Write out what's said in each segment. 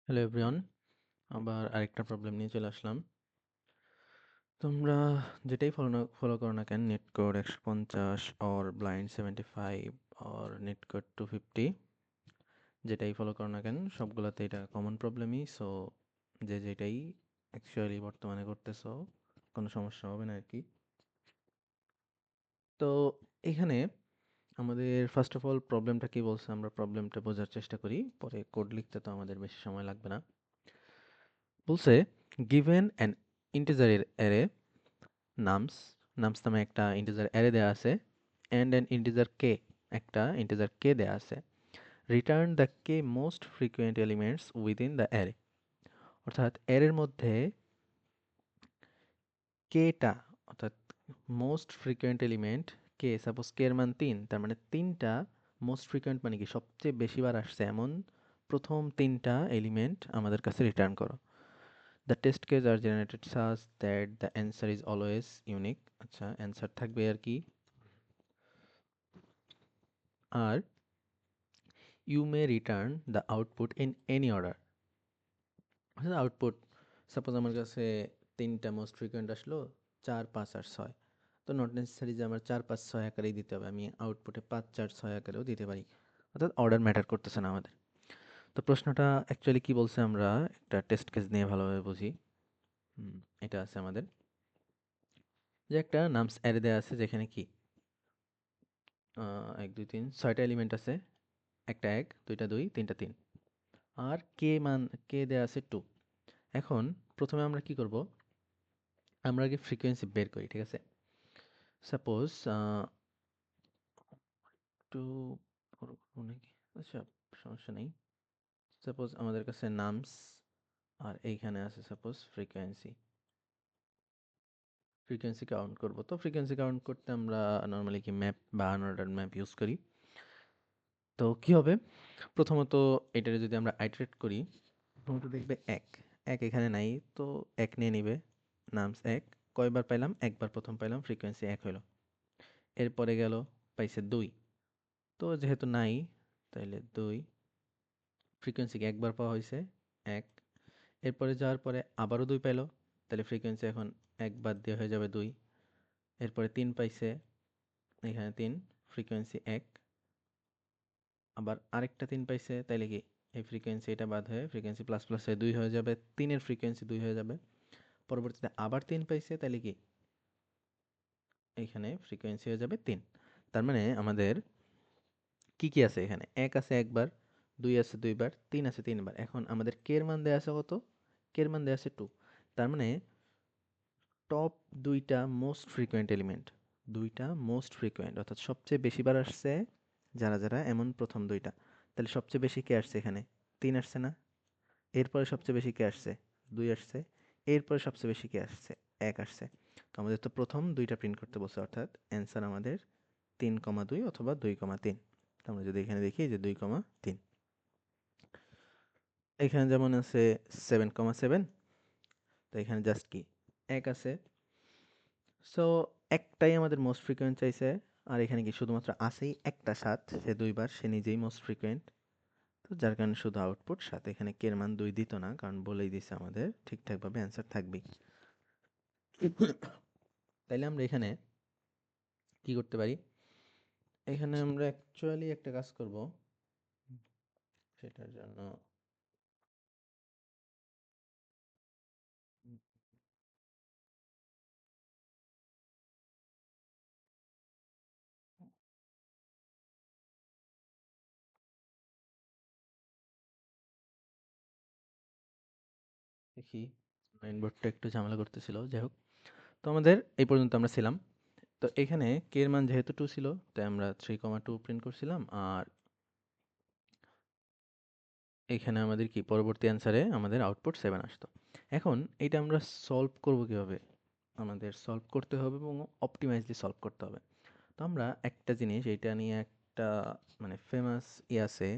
Hello everyone, আবার আরেকটা problem নিয়ে চলে আসলাম। তোমরা যেটাই ফলো করো না কেন, net code 150 or blind 75 or net code 250, যেটাই ফলো করো না কেন সবগুলোতে এটা কমন প্রবলেমই। সো যে যেটাই অ্যাকচুয়ালি বর্তমানে করতেছো কোনো সমস্যা হবে না আর কি। তো এখানে আমাদের ফার্স্ট অফ অল প্রবলেমটা কি বলছে, আমরা প্রবলেমটা বোঝার চেষ্টা করি, পরে কোড লিখতে তো আমাদের বেশি সময় লাগবে না। বলছে given an integer array nums nums নামে একটা ইন্টিজার অ্যারে দেয়া আছে, অ্যান্ড অ্যান ইন্টিজার কে, একটা ইন্টিজার কে দেয়া আছে। Return the K most frequent elements within the array. অর্থাৎ অ্যারের মধ্যে কেটা, অর্থাৎ মোস্ট ফ্রিকুয়েন্ট এলিমেন্ট কে, সাপোজ কে এর মান 3, তার মানে 3টা মোস্ট ফ্রিকুয়েন্ট মানে কি সবচেয়ে বেশিবার আসছে এমন প্রথম 3টা এলিমেন্ট আমাদের কাছে রিটার্ন করো। The test case are generated such that the answer is always unique. আচ্ছা, অ্যান্সার থাকবে আর কি। আর you may return the output in any order. অর্থাৎ আউটপুট, সাপোজ আমার কাছে 3টা মোস্ট ফ্রিকোয়েন্ট আসলো, 4, 5 আর 6। তো নট নেসেসারি যে আমার 4, 5, 6 আকারেই দিতে হবে, আমি আউটপুটে 5, 4, 6 আকারেও দিতে পারি। অর্থাৎ অর্ডার ম্যাটার করতেছে না আমাদের। তো প্রশ্নটা অ্যাকচুয়ালি কি বলছে, আমরা একটা টেস্ট কেস নিয়ে ভালোভাবে বুঝি। এটা আছে আমাদের, যে একটা নামস অ্যারে দেওয়া আছে যেখানে কি 1, 2, 3, 6টা এলিমেন্ট আছে। একটা 1, 2টা 2, 3টা 3, আর কে দেওয়া আছে 2। এখন প্রথমে আমরা কি করব, আমরা আগে ফ্রিকোয়েন্সি বের করি, ঠিক আছে? সাপোজ একটু বড় করবো নাকি? আচ্ছা, সমস্যা নেই। সাপোজ আমাদের কাছে নামস আর এইখানে আছে সাপোজ ফ্রিকোয়েন্সি। ফ্রিকোয়েন্সি কাউন্ট করব, তো ফ্রিকোয়েন্সি কাউন্ট করতে আমরা নর্মালি কি ম্যাপ বা আনঅর্ডার্ড ম্যাপ ইউজ করি। তো কি হবে, প্রথমত এটারে যদি আমরা আইটারেট করি, প্রথমত দেখবে এক, এক এখানে নাই, তো এক নিয়ে নিবে। নামস এক, কয়বার পাইলাম? একবার প্রথম পাইলাম, ফ্রিকোয়েন্সি এক হইলো। এরপরে গেল, পাইছে 2, তো যেহেতু নাই তাইলে 2, ফ্রিকোয়েন্সি একবার পাওয়া হয়েছে, 1। এরপরে যাওয়ার পরে আবারও 2 পাইলো, তাহলে ফ্রিকোয়েন্সি এখন 1 বাদ দিয়ে হয়ে যাবে 2। এরপরে 3 পাইছে, এখানে 3, ফ্রিকোয়েন্সি 1। আবার আরেকটা 3 পাইছে, তাইলে কি এই ফ্রিকোয়েন্সি এটা বাদ হয়ে ফ্রিকোয়েন্সি প্লাস প্লাস হয়ে 2 হয়ে যাবে, 3 এর ফ্রিকোয়েন্সি 2 হয়ে যাবে। পরবর্তীতে আবার 3 পাইছে, তাইলে কি এইখানে ফ্রিকোয়েন্সি হয়ে যাবে 3। তার মানে আমাদের কি কি আছে এখানে, 1 আছে একবার, 2 আছে 2 বার, 3 আছে 3 বার। এখন আমাদের কে এর মান দেয়া আছে কত? কে এর মান দেয়া আছে 2। তার মানে টপ 2টা মোস্ট ফ্রিকোয়েন্ট এলিমেন্ট, 2টা মোস্ট ফ্রিকোয়েন্ট অর্থাৎ সবচেয়ে বেশিবার আসছে যারা যারা, এমন প্রথম 2টা। তাহলে সবচেয়ে বেশি কে আসছে এখানে? 3 আসছে না? এরপরে সবচেয়ে বেশি কে আসছে? 2 আসছে। এরপরে সবচেয়ে বেশি কে আসছে? 1 আসছে। তো আমাদের তো প্রথম 2টা প্রিন্ট করতে বলছে, অর্থাৎ অ্যান্সার আমাদের 3,2 অথবা 2,3। তো আমরা যদি এখানে দেখি যে 2,3, এখানে যেমন আছে 7,7, তো এখানে জাস্ট কি 1 আছে। সো একটাই আমাদের মোস্ট ফ্রিকোয়েন্ট চাইছে, আর এখানে কি শুধুমাত্র আছেই একটা 7, সে 2 বার, সে নিজেই মোস্ট ফ্রিকোয়েন্ট। তো যার কারণে শুধু আউটপুট 7, এখানে কে এর মান 2 দিত না, কারণ বলেই দিছে আমাদের ঠিকঠাকভাবে অ্যান্সার থাকবেই। তাইলে আমরা এখানে কি করতে পারি, এখানে আমরা অ্যাকচুয়ালি একটা কাজ করব, সেটার জন্য দেখি, মাইন্ড বোর্ডটা একটু ঝামেলা করতেছিল, যাই হোক। তো আমাদের এই পর্যন্ত আমরা ছিলাম। তো এখানে কে এর মান যেহেতু 2 ছিল, তাই আমরা 3,2 প্রিন্ট করছিলাম। আর এখানে আমাদের কি পরবর্তী অ্যান্সারে আমাদের আউটপুট 7 আসতো। এখন এটা আমরা সলভ করব কিভাবে? আমাদের সলভ করতে হবে এবং অপটিমাইজলি সলভ করতে হবে। তো আমরা একটা জিনিস, এটা নিয়ে একটা মানে ফেমাস আছে,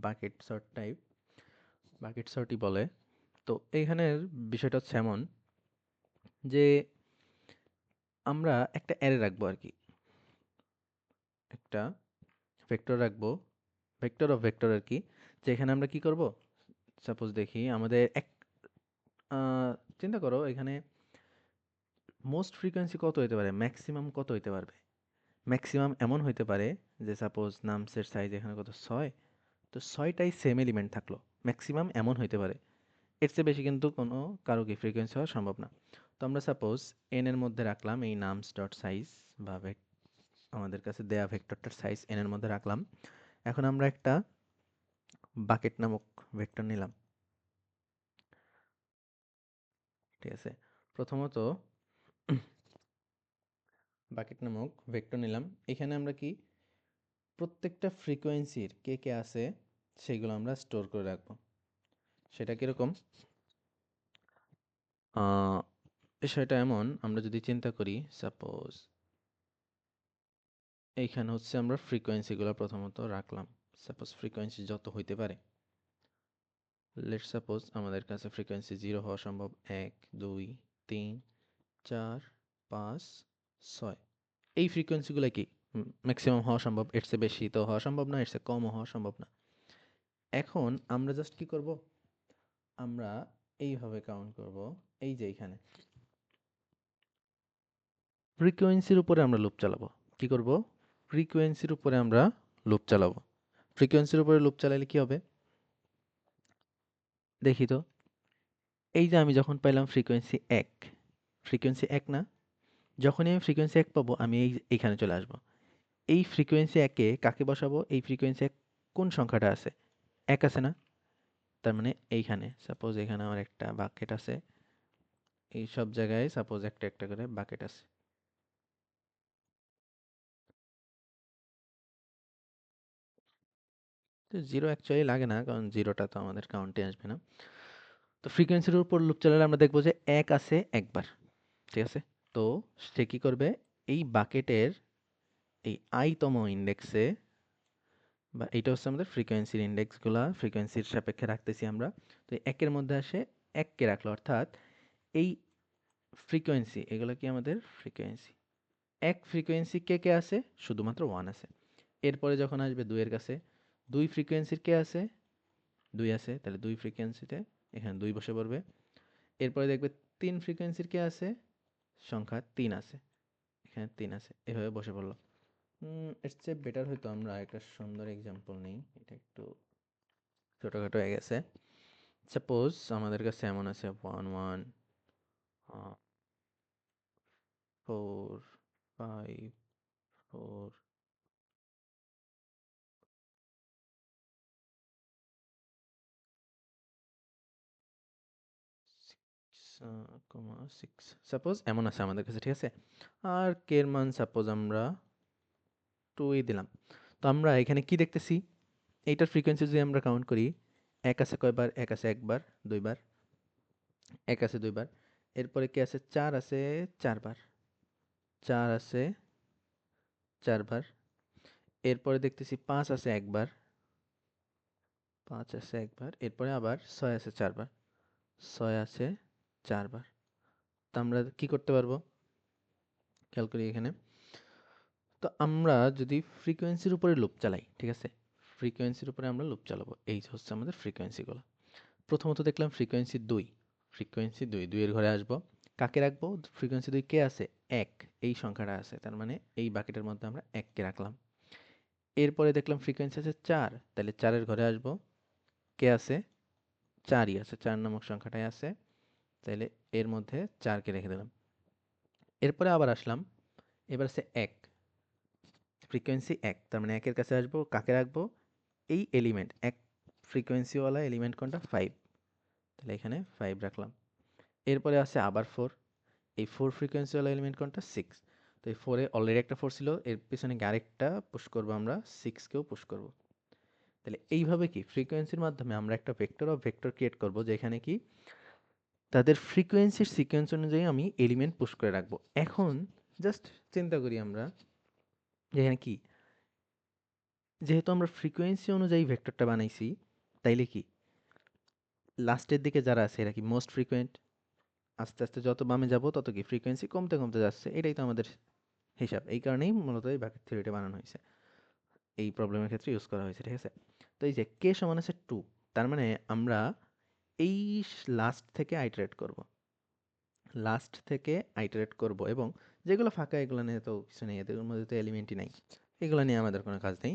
বাকেট সর্ট টাইপ, বাকেট সর্টই বলে। তো এইখানের বিষয়টা হচ্ছে এমন যে আমরা একটা অ্যারে রাখবো আর কি, একটা ভেক্টর রাখবো, ভেক্টর অফ ভেক্টর আর কি, যেখানে আমরা কি করব, সাপোজ দেখি আমাদের চিন্তা করো এখানে মোস্ট ফ্রিকোয়েন্সি কত হইতে পারে, ম্যাক্সিমাম কত হইতে পারবে। ম্যাক্সিমাম এমন হইতে পারে যে সাপোজ নামসের সাইজ এখানে কত 6, তো 6টাই সেম এলিমেন্ট থাকলো, ম্যাক্সিমাম এমন হইতে পারে। এর চেয়ে বেশি কিন্তু কোনো কারো কি ফ্রিকোয়েন্সি হওয়া সম্ভব না। তো আমরা সাপোজ এন এর মধ্যে রাখলাম এই নামস ডট সাইজ বা আমাদের কাছে দেয়া ভেক্টরটার সাইজ এন এর মধ্যে রাখলাম। এখন আমরা একটা বাকেট নামক ভেক্টর নিলাম, ঠিক আছে। প্রথমত বাকেট নামক ভেক্টর নিলাম, এখানে আমরা কি প্রত্যেকটা ফ্রিকোয়েন্সির কে কে আছে সেগুলো আমরা স্টোর করে রাখবো। সেটা কিরকম, বিষয়টা এমন, আমরা যদি চিন্তা করি সাপোজ এইখানে হচ্ছে আমরা ফ্রিকোয়েন্সিগুলো প্রথমত রাখলাম। সাপোজ ফ্রিকোয়েন্সি যত হইতে পারে, লেট সাপোজ আমাদের কাছে ফ্রিকোয়েন্সি 0 হওয়া সম্ভব, 1 2 3 4 5 6, এই ফ্রিকোয়েন্সিগুলো কি ম্যাক্সিমাম হওয়া সম্ভব, এর চেয়ে বেশি তো হওয়া সম্ভব না, এর চেয়ে কমও হওয়া সম্ভব না। এখন আমরা জাস্ট কি করব, আমরা এইভাবে কাউন্ট করব, এই যে এইখানে ফ্রিকোয়েন্সির উপরে আমরা লুপ চালাবো। কি করব, ফ্রিকোয়েন্সির উপরে আমরা লুপ চালাবো। ফ্রিকোয়েন্সির উপরে লুপ চালালে কি হবে দেখি তো। এই যে আমি যখন পাইলাম ফ্রিকোয়েন্সি 1, ফ্রিকোয়েন্সি 1 না, যখনই আমি ফ্রিকোয়েন্সি 1 পাবো আমি এইখানে চলে আসবো। এই ফ্রিকোয়েন্সি 1 এ কাকে বসাবো, এই ফ্রিকোয়েন্সি 1 কোন সংখ্যাটা আছে, 1 আছে না, তার মানে এইখানে সাপোজ এখানে আমার একটা বাকেট আছে, এই সব জায়গায় সাপোজ একটা একটা করে বাকেট আছে। তো 0 অ্যাকচুয়ালি লাগে না, কারণ 0টা তো আমাদের কাউন্টে আসবে না। তো ফ্রিকোয়েন্সির উপর লুপ চালালে আমরা দেখবো যে 1 আছে একবার, ঠিক আছে। তো সে কি করবে, এই বাকেটের এই তম ইন্ডেক্সে, বা এইটা হচ্ছে আমাদের ফ্রিকোয়েন্সির ইন্ডেক্সগুলা ফ্রিকোয়েন্সির সাপেক্ষে রাখতেছি আমরা। তো 1 এর মধ্যে আসে 1 কে রাখলো, অর্থাৎ এই ফ্রিকোয়েন্সি এগুলো কি আমাদের ফ্রিকোয়েন্সি। 1 ফ্রিকোয়েন্সি কে কে আছে, শুধুমাত্র 1 আছে। এরপরে যখন আসবে 2 এর কাছে, 2 ফ্রিকোয়েন্সির কে আছে, 2 আছে, তাহলে 2 ফ্রিকোয়েন্সিতে এখানে 2 বসে পড়বে। এরপরে দেখবে 3 ফ্রিকোয়েন্সির কে আছে, সংখ্যা 3 আছে, এখানে 3 আছে, এভাবে বসে পড়লো। এর চেয়ে বেটার হয়তো আমরা একটা সুন্দর এক্সাম্পল নিই, এটা একটু ছোটখাটো হয়ে গেছে। সাপোজ আমাদের কাছে এমন আছে 1 1 4 5 4 6, সাপোজ এমন আছে আমাদের কাছে, ঠিক আছে। আর কে এর মান সাপোজ আমরা 2 দিলাম। তো আমরা এখানে কি দেখতেছি, এইটার ফ্রিকোয়েন্সি যদি আমরা কাউন্ট করি, 1 আছে কয়বার, 1 আছে একবার, 2 বার, 1 আছে 2 বার। এরপরে কি আছে, 4 আছে 4 বার, 4 আছে 4 বার। এরপরে দেখতেছি 5 আছে একবার, 5 আছে একবার। এরপরে আবার 6 আছে 4 বার, 6 আছে 4 বার। তো আমরা কি করতে পারবো, খেয়াল করি এখানে। তো আমরা যদি ফ্রিকোয়েন্সির উপরে লুপ চালাই, ঠিক আছে, ফ্রিকোয়েন্সির উপরে আমরা লুপ চালাবো, এই যে হচ্ছে আমাদের ফ্রিকোয়েন্সিগুলো। প্রথমত দেখলাম ফ্রিকোয়েন্সি 2, ফ্রিকোয়েন্সি 2, 2 এর ঘরে আসবো, কাকে রাখবো, ফ্রিকোয়েন্সি 2 কে আছে, 1, এই সংখ্যাটা আছে, তার মানে এই বাকেটের মধ্যে আমরা 1 কে রাখলাম। এরপরে দেখলাম ফ্রিকোয়েন্সি আছে 4, তাহলে 4 এর ঘরে আসবো, কে আছে, 4ই আছে, 4 নামক সংখ্যাটাই আছে, তাহলে এর মধ্যে 4 কে রেখে দিলাম। এরপরে আবার আসলাম, এবার আছে 1, ফ্রিকোয়েন্সি 1, তার মানে 1 এর কাছে আসবো, কাকে রাখবো, এই এলিমেন্ট 1 ফ্রিকোয়েন্সিওয়ালা এলিমেন্ট কোনটা, 5, তাহলে এখানে 5 রাখলাম। এরপরে আছে আবার 4, এই 4 ফ্রিকোয়েন্সিওয়ালা এলিমেন্ট কোনটা, 6। তো এই 4 এ অলরেডি একটা 4 ছিল, এর পিছনে আরেকটা পুশ করবো আমরা, 6 কেও পুশ করব। তাহলে এইভাবে কি ফ্রিকোয়েন্সির মাধ্যমে আমরা একটা ভেক্টর অফ ভেক্টর ক্রিয়েট করব, যেখানে কি তাদের ফ্রিকোয়েন্সির সিকোয়েন্স অনুযায়ী আমি এলিমেন্ট পুশ করে রাখবো। এখন জাস্ট চিন্তা করি আমরা, যেখানে কি যেহেতু আমরা ফ্রিকোয়েন্সি অনুযায়ী ভেক্টরটা বানাইছি, তাইলে কি লাস্টের দিকে যারা আছে এরা কি মোস্ট ফ্রিকোয়েন্ট, আস্তে আস্তে যত বামে যাব তত কি ফ্রিকোয়েন্সি কমতে কমতে যাচ্ছে, এটাই তো আমাদের হিসাব। এই কারণেই মূলত এই বাকেট থিওরিটা বানানো হয়েছে, এই প্রবলেমের ক্ষেত্রে ইউজ করা হয়েছে, ঠিক আছে। তো এই যে কে সমান আছে 2, তার মানে আমরা এই লাস্ট থেকে আইটারেট করব, লাস্ট থেকে আইটারেট করব, এবং যেগুলো ফাঁকা এগুলো নিয়ে তো কিছু নেই, এদের মধ্যে তো এলিমেন্টই নাই, এগুলো নিয়ে আমাদের কোনো কাজ নেই।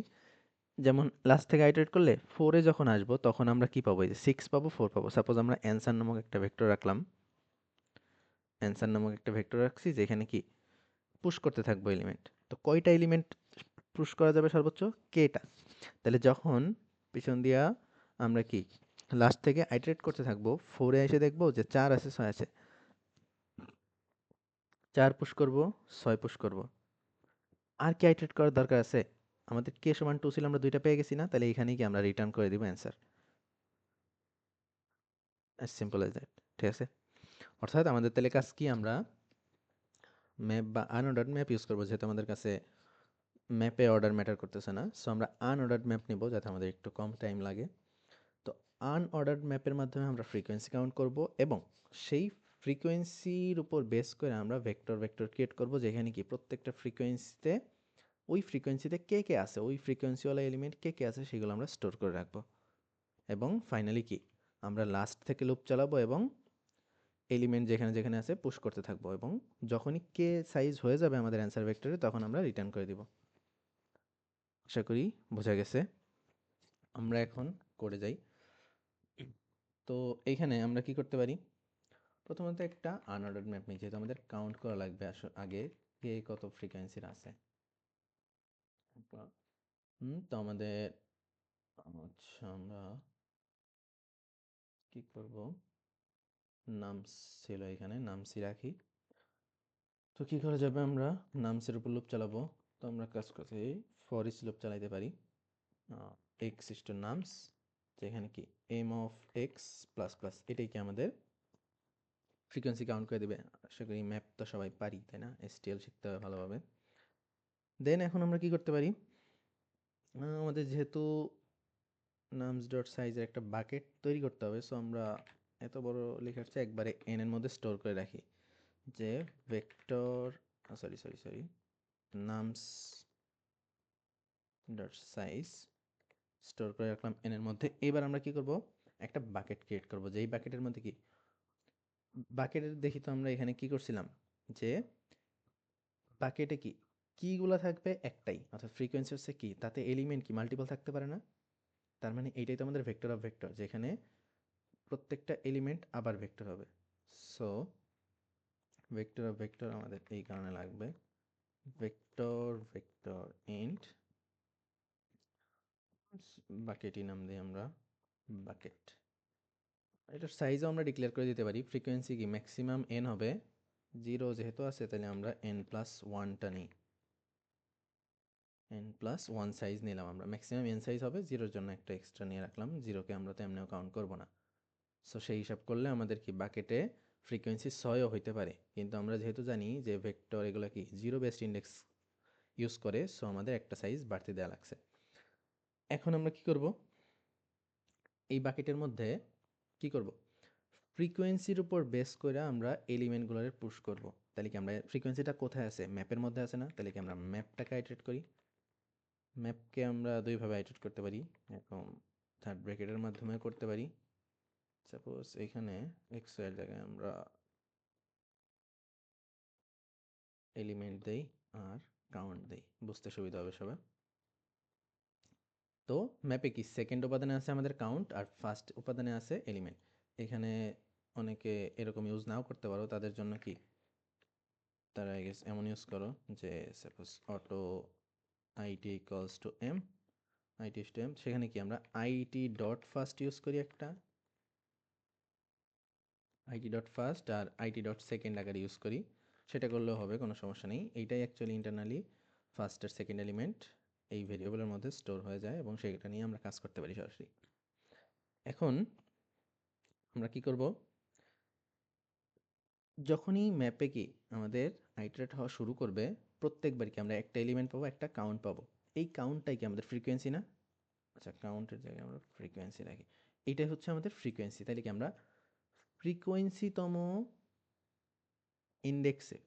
যেমন লাস্ট থেকে আইটারেট করলে 4 এ যখন আসবো তখন আমরা কি পাবো? এই যে 6 পাবো, 4 পাবো। সাপোজ আমরা অ্যানসার নামক একটা ভেক্টর রাখলাম, অ্যানসার নামক একটা ভেক্টর রাখছি যেখানে কি পুশ করতে থাকবো এলিমেন্ট। তো কয়টা এলিমেন্ট পুশ করা যাবে সর্বোচ্চ? কেটা। তাহলে যখন পিছন দিয়া আমরা কি লাস্ট থেকে আইটারেট করতে থাকবো, 4 এ এসে দেখবো যে 4 আছে, 6 আছে, 4 পুশ করব, 6 পুশ করব। আর কি আইটারেট করার দরকার আছে? আমাদের কে সমান 2 ছিল, আমরা 2টা পেয়ে গেছি না? তাহলে এখানেই কি আমরা রিটার্ন করে দিব answer. As simple as that. ঠিক আছে? অর্থাৎ আমাদের তাহলে কাজ কি? আমরা ম্যাপ বা আনঅর্ডার্ড ম্যাপ ইউজ করবো, যেহেতু আমাদের কাছে ম্যাপে অর্ডার ম্যাটার করতেছে না। সো আমরা আনঅর্ডার্ড ম্যাপ নিব যাতে আমাদের একটু কম টাইম লাগে। তো আনঅর্ডার্ড ম্যাপের মাধ্যমে আমরা ফ্রিকোয়েন্সি কাউন্ট করব, এবং সেই ফ্রিকোয়েন্সির উপর বেস করে আমরা ভেক্টর ভেক্টর ক্রিয়েট করব, যেখানে কি প্রত্যেকটা ফ্রিকোয়েন্সিতে ওই ফ্রিকোয়েন্সিতে কে কে আছে, ওই ফ্রিকোয়েন্সিওয়ালা এলিমেন্ট কে কে আছে সেগুলো আমরা স্টোর করে রাখবো। এবং ফাইনালি কি আমরা লাস্ট থেকে লুপ চালাবো এবং এলিমেন্ট যেখানে যেখানে আছে পুশ করতে থাকবো, এবং যখনই কে সাইজ হয়ে যাবে আমাদের অ্যান্সার ভেক্টরে তখন আমরা রিটার্ন করে দিব। আশা করি বোঝা গেছে। আমরা এখন করে যাই। তো এইখানে আমরা কি করতে পারি? প্রথমত একটা আনঅর্ডার্ড ম্যাপ নিই, যেহেতু আমাদের কাউন্ট করা লাগবে আগে কে কত ফ্রিকোয়েন্সির আছে। তো আমাদের আচ্ছা আমরা কি করব? নামস ছিল এখানে, নামসি রাখি। তো কি করা যাবে? আমরা নামসের উপর লুপ চালাবো। তো আমরা কাজ করতে ফর ইচ লুপ চালাইতে পারি। এক্স ইস টু নামস, যেখানে কি M of x plus plus, এটাই কি আমাদের ফ্রিকোয়েন্সি কাউন্ট করে দেবে। আশা করি ম্যাপ তো সবাই পারি, তাই না? এসটিএল শিখতে হবে ভালোভাবে। দেন এখন আমরা কি করতে পারি? আমাদের যেহেতু নামস ডট সাইজের একটা বাকেট তৈরি করতে হবে, সো আমরা এত বড় লেখার চেয়ে একবারে এন এর মধ্যে স্টোর করে রাখি, যে vector sorry sorry sorry nums dot size store করে রাখলাম এন এর মধ্যে। এবার আমরা কি করব? একটা বাকেট ক্রিয়েট করব, যেই বাকেটের মধ্যে কি বাকেটের দেখি তো আমরা এখানে কি করছিলাম, যে বাকেটে কি কিগুলা থাকবে একটাই, অর্থাৎ ফ্রিকোয়েন্সি হচ্ছে কি, তাতে এলিমেন্ট কি মাল্টিপল থাকতে পারে না? তার মানে এইটাই তো আমাদের ভেক্টর অফ ভেক্টর, যেখানে প্রত্যেকটা এলিমেন্ট আবার ভেক্টর হবে। সো ভেক্টর অফ ভেক্টর আমাদের এই কারণে লাগবে ভেক্টর ভেক্টর ইন্ট বাকেটই নাম দিই আমরা, বাকেট। এটার সাইজও আমরা ডিক্লেয়ার করে দিতে পারি। ফ্রিকোয়েন্সি কি ম্যাক্সিমাম এন হবে, 0 যেহেতু আছে তাহলে আমরা এন প্লাস ওয়ানটা নিই, এন প্লাস ওয়ান সাইজ নিলাম আমরা। ম্যাক্সিমাম এন সাইজ হবে, 0-র জন্য একটা এক্সট্রা নিয়ে রাখলাম, 0-কে আমরা তো এমনিও কাউন্ট করবো না। সো সেই হিসাব করলে আমাদের কি বাকেটে ফ্রিকোয়েন্সি 6ও হইতে পারে, কিন্তু আমরা যেহেতু জানি যে ভেক্টর এগুলো কি 0 বেসড ইন্ডেক্স ইউজ করে, সো আমাদের একটা সাইজ বাড়তি দেওয়া লাগছে। এখন আমরা কি করব? এই বাকেটের মধ্যে কি করব? ফ্রিকোয়েন্সির উপর বেস করে আমরা এলিমেন্টগুলোরে পুশ করব। তাহলে কি আমরা ফ্রিকোয়েন্সিটা কোথায় আছে? ম্যাপের মধ্যে আছে না? তাহলে কি আমরা ম্যাপটাকে আইটারেট করি। ম্যাপকে আমরা দুইভাবে আইটারেট করতে পারি, এরকম থার্ড ব্র্যাকেটের মাধ্যমে করতে পারি। সাপোজ এখানে এক্স এর জায়গায় আমরা এলিমেন্ট দেই আর কাউন্ট দেই, বুঝতে সুবিধা হবে সবার। তো ম্যাপে কি সেকেন্ড উপাদানে আছে আমাদের কাউন্ট, আর ফার্স্ট উপাদানে আছে এলিমেন্ট। এখানে অনেকে এরকম ইউজ নাও করতে পারো, তাদের জন্য কি তারা আই গেস এমন ইউজ করো যে suppose auto IT equals to M, IT to M, সেখানে কি আমরা আইটি ডট ফার্স্ট ইউজ করি, একটা আইটি ডট ফার্স্ট আর আইটি ডট সেকেন্ড আকারে ইউজ করি। সেটা করলেও হবে, কোনো সমস্যা নেই। এইটাই অ্যাকচুয়ালি ইন্টারনালি ফার্স্ট আর সেকেন্ড এলিমেন্ট এই ভেরিয়েবলের মধ্যে স্টোর হয়ে যায়, এবং সেটা নিয়ে আমরা কাজ করতে পারি সরাসরি। এখন আমরা কি করব? যখনই ম্যাপে কি আমাদের আইটারেট হওয়া শুরু করবে, প্রত্যেকবার কি আমরা একটা এলিমেন্ট পাবো, একটা কাউন্ট পাবো। এই কাউন্টটাই কি আমাদের ফ্রিকোয়েন্সি না? আচ্ছা, কাউন্টের জায়গায় আমরা ফ্রিকোয়েন্সি রাখি। এইটাই হচ্ছে আমাদের ফ্রিকোয়েন্সি। তাহলে কি আমরা ফ্রিকোয়েন্সিতম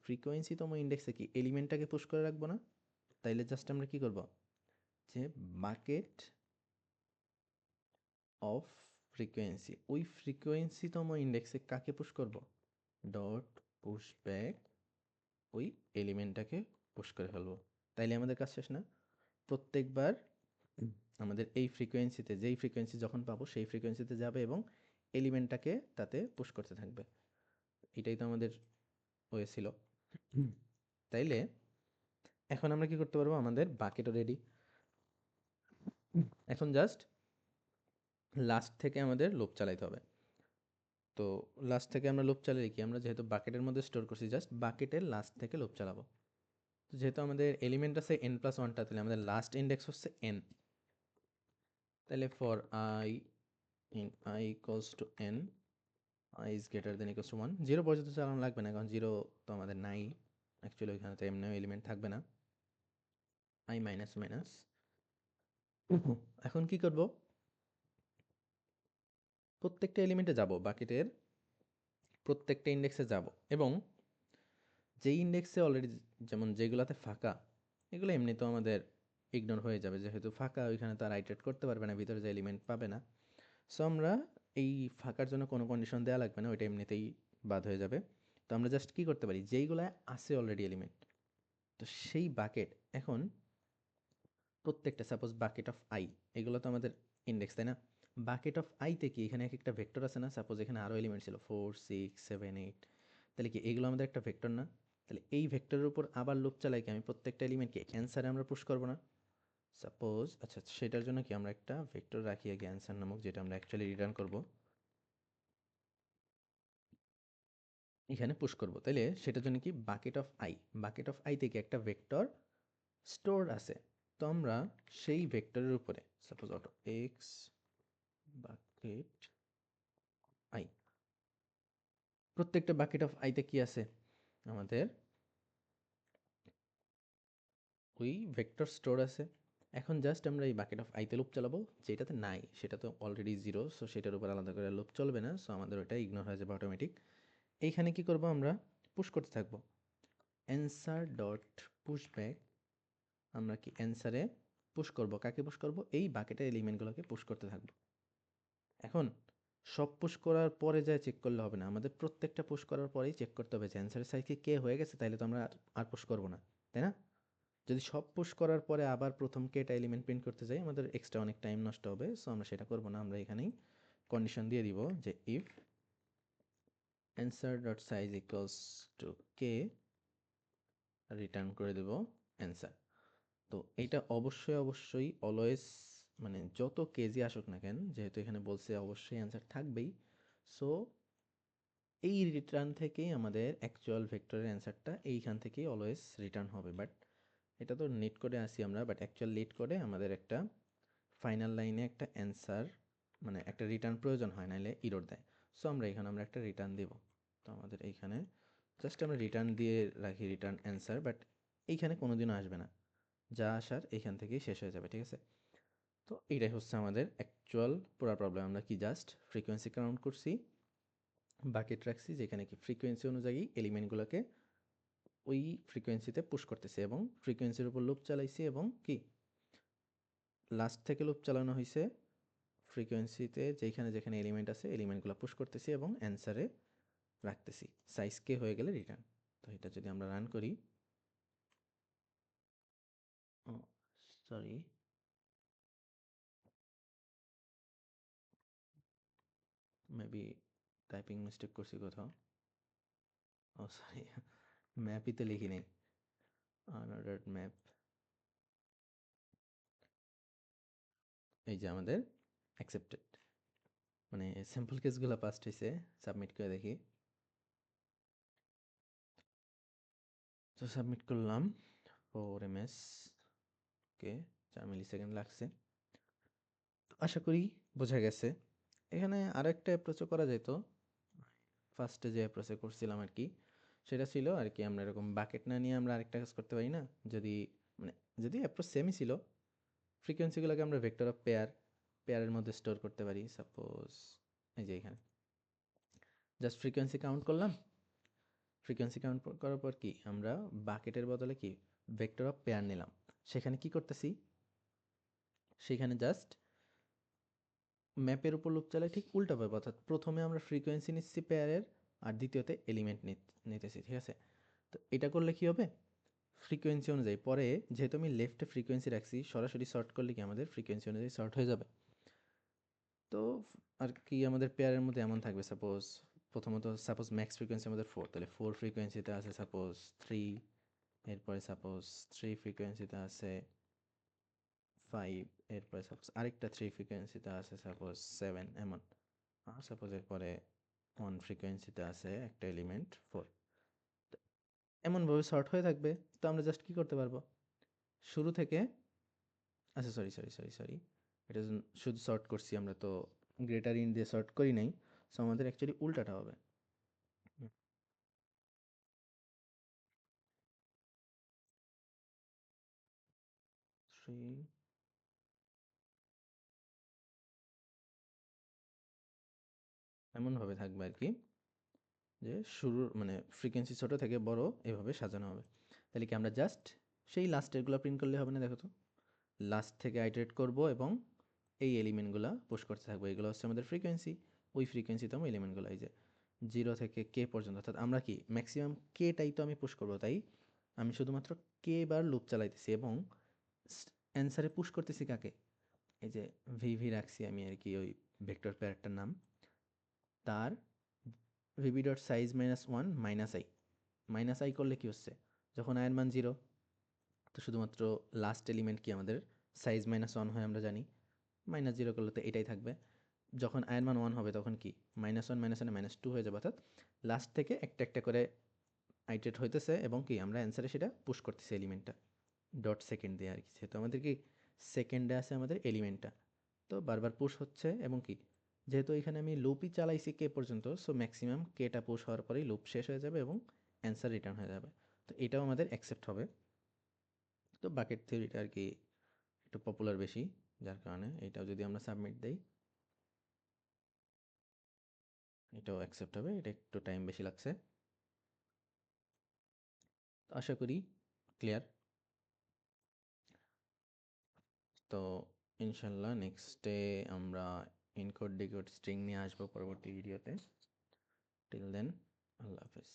ফ্রিকোয়েন্সিতম ইন্ডেক্সে কি এলিমেন্টটাকে পুশ করে রাখবো না? তাইলে জাস্ট আমরা কি করব? যে বাকেট অফ ফ্রিকোয়েন্সি, ওই ফ্রিকোয়েন্সিতম ইন্ডেক্সে কাকে পুশ করব? ডট পুশ ব্যাক ওই এলিমেন্টটাকে পুশ করে ফেলবো। তাইলে আমাদের কাজ শেষ না? প্রত্যেকবার আমাদের এই ফ্রিকোয়েন্সিতে, যেই ফ্রিকোয়েন্সি যখন পাবো সেই ফ্রিকোয়েন্সিতে যাবে এবং এলিমেন্টটাকে তাতে পুশ করতে থাকবে। এটাই তো আমাদের ওয়ে ছিল। তাইলে এখন আমরা কি করতে পারবো? আমাদের বাকেটও রেডি। এখন জাস্ট লাস্ট থেকে আমাদের লুপ চালাইতে হবে। তো লাস্ট থেকে আমরা লুপ চালিয়ে কি, আমরা যেহেতু বাকেটের মধ্যে স্টোর করছি, জাস্ট বাকেটের লাস্ট থেকে লুপ চালাবো। তো যেহেতু আমাদের এলিমেন্ট আছে n+1টা, তাহলে আমাদের লাস্ট ইন্ডেক্স হচ্ছে n। তাহলে for i in I equals to n, I is greater than equals to 1, 0 পর্যন্ত চালানো লাগবে না, কারণ 0 তো আমাদের নাই অ্যাকচুয়ালি, ওইখানে তো এমনিও এলিমেন্ট থাকবে না। i minus minus. এখন কি করব? প্রত্যেকটা এলিমেন্টে যাব, বাকেটের প্রত্যেকটা ইন্ডেক্সে যাব, এবং যেই ইন্ডেক্সে অলরেডি, যেমন যেগুলাতে ফাঁকা, এগুলো এমনিতেও আমাদের ইগনোর হয়ে যাবে, যেহেতু ফাঁকা ওইখানে তো আর আইটারেট করতে পারবে না, ভিতরে যে এলিমেন্ট পাবে না। সো আমরা এই ফাঁকার জন্য কোনো কন্ডিশন দেওয়া লাগবে না, ওইটা এমনিতেই বাদ হয়ে যাবে। তো আমরা জাস্ট কি করতে পারি, যেইগুলা আছে অলরেডি এলিমেন্ট, তো সেই বাকেট এখন প্রত্যেকটা, সাপোজ বাকেট অফ আই, এগুলো তো আমাদের ইন্ডেক্স, তাই না? বাকেট অফ আইতে কি এখানে এক একটা ভেক্টর আছে না? সাপোজ এখানে আরও এলিমেন্ট ছিল 4 6 7 8, তাহলে কি এগুলো আমাদের একটা ভেক্টর না? তাহলে এই ভেক্টরের উপর আবার লুপ চালাই কি, আমি প্রত্যেকটা এলিমেন্টকে অ্যান্সারে আমরা পুশ করবো না? সাপোজ, আচ্ছা সেটার জন্য কি আমরা একটা ভেক্টর রাখি আগে অ্যান্সার নামক, যেটা আমরা অ্যাকচুয়ালি রিটার্ন করব, এখানে পুশ করব। তাইলে সেটার জন্য কি, বাকেট অফ আই থেকে একটা ভেক্টর স্টোর আছে। তো আমরা সেই ভেক্টরের উপরে, suppose auto x bucket I, প্রত্যেকটা বাকেট অফ আইতে কি আছে আমাদের, ওই ভেক্টর স্টোর আছে। এখন জাস্ট আমরা এই বাকেট অফ আইতে লুপ চালাবো, যেটাতে নাই সেটা তো অলরেডি 0, সো সেটার উপর আলাদা করে লুপ চলবে না, সো আমাদের ওটা ইগনোর হয়ে যাবে অটোমেটিক। এইখানে কি করব, আমরা পুশ করতে থাকবো, অ্যান্সার ডট পুশ ব্যাক। আমরা কি অ্যান্সারে পুশ করব, কাকে পুশ করব? এই বাকেটের এলিমেন্টগুলোকে পুশ করতে থাকবো। এখন সব পুশ করার পরে যায় চেক করলে হবে না, আমাদের প্রত্যেকটা পুশ করার পরেই চেক করতে হবে যে অ্যান্সারের সাইজ কি কে হয়ে গেছে, তাইলে তো আমরা আর পুশ করবো না, তাই না? যদি সব পুশ করার পরে আবার প্রথম কেটা এলিমেন্ট প্রিন্ট করতে যাই, আমাদের এক্সট্রা অনেক টাইম নষ্ট হবে, সো আমরা সেটা করবো না। আমরা এখানেই কন্ডিশন দিয়ে দিব যে if answer dot size equals to K, return করে দেব অ্যান্সার। তো এইটা অবশ্যই অবশ্যই অলওয়েজ, মানে যত কেজি আসুক না কেন, যেহেতু এখানে বলছে অবশ্যই অ্যান্সার থাকবেই, সো এই রিটার্ন থেকেই আমাদের অ্যাকচুয়াল ভেক্টরের অ্যান্সারটা এইখান থেকেই অলওয়েজ রিটার্ন হবে। বাট এটা তো নেট করে আসি আমরা, বাট অ্যাকচুয়াল লিড করে আমাদের একটা ফাইনাল লাইনে একটা অ্যান্সার, মানে একটা রিটার্ন প্রয়োজন হয়, নাহলে ইরর দেয়। সো আমরা এখানে আমরা একটা রিটার্ন দেব। তো আমাদের এইখানে জাস্ট আমরা রিটার্ন দিয়ে রাখি, রিটার্ন অ্যান্সার, বাট এইখানে কোনোদিনও আসবে না, যা আসার এইখান থেকেই শেষ হয়ে যাবে, ঠিক আছে? তো এইটাই হচ্ছে আমাদের অ্যাকচুয়াল পুরো প্রবলেম। আমরা কি জাস্ট ফ্রিকোয়েন্সি কাউন্ট করছি, বাকেট রাখছি, যেখানে কি ফ্রিকোয়েন্সি অনুযায়ী এলিমেন্টগুলোকে ওই ফ্রিকোয়েন্সিতে পুশ করতেছি, এবং ফ্রিকোয়েন্সির উপর লুপ চালাইছি, এবং কি লাস্ট থেকে লুপ চালানো হয়েছে ফ্রিকোয়েন্সিতে, যেখানে যেখানে এলিমেন্ট আছে এলিমেন্টগুলো পুশ করতেছি এবং অ্যান্সারে রাখতেছি, সাইজ কে হয়ে গেলে রিটার্ন। তো এটা যদি আমরা রান করি, ও সরি, মেবি টাইপিং মিস্টেক করছি কোথাও, ও সরি, ম্যাপই তো লিখি নেই, আনঅর্ডার্ড ম্যাপ। এই যে আমাদের অ্যাকসেপ্টেড, মানে স্যাম্পল কেসগুলো পাস্ট হয়েছে, সাবমিট করে দেখি। তো সাবমিট করলাম 4ms, ওকে, 4 মিলি সেকেন্ড লাগছে। আশা করি বোঝা গেছে। এখানে আরো একটা অ্যাপ্রোচও করা যেত, ফার্স্টে যে অ্যাপ্রোচে করছিলাম আর কি, সেটা ছিল আর কি, আমরা এরকম বাকেট না নিয়ে আমরা আরেকটা কাজ করতে পারি না? যদি, মানে যদি অ্যাপ্রোচ সেমই ছিল, ফ্রিকোয়েন্সিগুলোকে আমরা ভেক্টর অফ পেয়ারের মধ্যে স্টোর করতে পারি। সাপোজ এই যে এখানে জাস্ট ফ্রিকোয়েন্সি কাউন্ট করলাম, ফ্রিকোয়েন্সি কাউন্ট করার পর কি আমরা বাকেটের বদলে কি ভেক্টর অফ পেয়ার নিলাম। সেখানে কি করতেছি, সেখানে জাস্ট ম্যাপের উপর লুপ চালাই ঠিক উল্টাভাবে, অর্থাৎ প্রথমে আমরা ফ্রিকোয়েন্সি নিচ্ছি পেয়ারের, আর দ্বিতীয়তে এলিমেন্ট নিতেছি, ঠিক আছে? তো এটা করলে কি হবে, ফ্রিকোয়েন্সি অনুযায়ী পরে যেহেতু আমি লেফটে ফ্রিকোয়েন্সি রাখছি, সরাসরি সর্ট করলে কি আমাদের ফ্রিকোয়েন্সি অনুযায়ী সর্ট হয়ে যাবে। তো আর কি আমাদের পেয়ারের মধ্যে এমন থাকবে, সাপোজ প্রথমত সাপোজ ম্যাক্স ফ্রিকোয়েন্সি আমাদের 4, তাহলে 4 ফ্রিকোয়েন্সিতে আছে সাপোজ 3, এরপরে সাপোজ 3 ফ্রিকোয়েন্সিতে আছে 5, এরপরে সাপোজ আরেকটা 3 ফ্রিকোয়েন্সিতে আছে সাপোজ 7, এমন। আর সাপোজ এরপরে 1 ফ্রিকোয়েন্সিতে আছে একটা এলিমেন্ট 4। এমনভাবে সর্ট হয়ে থাকবে। তো আমরা জাস্ট কি করতে পারবো, শুরু থেকে, আচ্ছা সরি সরি সরি সরি, এটা শুধু সর্ট করছি আমরা, তো গ্রেটার ইন দিয়ে সর্ট করি নাই। সো আমাদের অ্যাকচুয়ালি উল্টাটা হবে। 3, এমনভাবে থাকবে আর কি, যে শুরুর মানে ফ্রিকোয়েন্সি ছোট থেকে বড় এভাবে সাজানো হবে। তাহলে কি আমরা জাস্ট সেই লাস্টেরগুলো প্রিন্ট করলে হবে না? দেখো তো, লাস্ট থেকে আইটারেট করব এবং এই এলিমেন্টগুলো পুশ করতে থাকবো। এগুলো হচ্ছে আমাদের ফ্রিকোয়েন্সি, ওই ফ্রিকোয়েন্সিতে আমি এলিমেন্টগুলো এই যে 0 থেকে কে পর্যন্ত, অর্থাৎ আমরা কি ম্যাক্সিমাম কেটাই তো আমি পুশ করবো, তাই আমি শুধুমাত্র কে বার লুপ চালাইতেছি এবং অ্যান্সারে পুশ করতেছি কাকে, এই যে ভিভি রাখছি আমি আর কি, ওই ভেক্টর প্যারেটটার নাম, তার VV dot size -1 -i, -i করলে কি হচ্ছে, যখন আয়ের মান 0, তো শুধুমাত্র লাস্ট এলিমেন্ট কি আমাদের সাইজ -1 হয় আমরা জানি, -0 করলে তো এটাই থাকবে। যখন আয়ের মান 1 হবে তখন কি -1 -1 -2 হয়ে যাবে, অর্থাৎ লাস্ট থেকে একটা একটা করে আইটারেট হইতেছে এবং কি আমরা অ্যান্সারে সেটা পুশ করতেছি এলিমেন্টটা ডট সেকেন্ড দিয়ে আর কি। সেহেতু আমাদের কি সেকেন্ডে আছে আমাদের এলিমেন্টটা, তো বারবার পুশ হচ্ছে এবং কি যেহেতু এখানে আমি লুপই চালাইছি কে পর্যন্ত, সো ম্যাক্সিমাম কেটা পুশ হওয়ার পরেই লুপ শেষ হয়ে যাবে এবং অ্যান্সার রিটার্ন হয়ে যাবে। তো এটাও আমাদের অ্যাকসেপ্ট হবে। তো বাকেট থিওরিটা আর কি একটু পপুলার বেশি, যার কারণে এটাও যদি আমরা সাবমিট দেই এটাও অ্যাকসেপ্ট হবে। এটা একটু টাইম বেশি লাগছে, তো আশা করি ক্লিয়ার। তো ইনশাল্লাহ নেক্সটে আমরা এনকোড ডিকোড স্ট্রিং নিয়ে আসবো পরবর্তী ভিডিওতে। টিল দেন, আল্লাহ হাফেজ।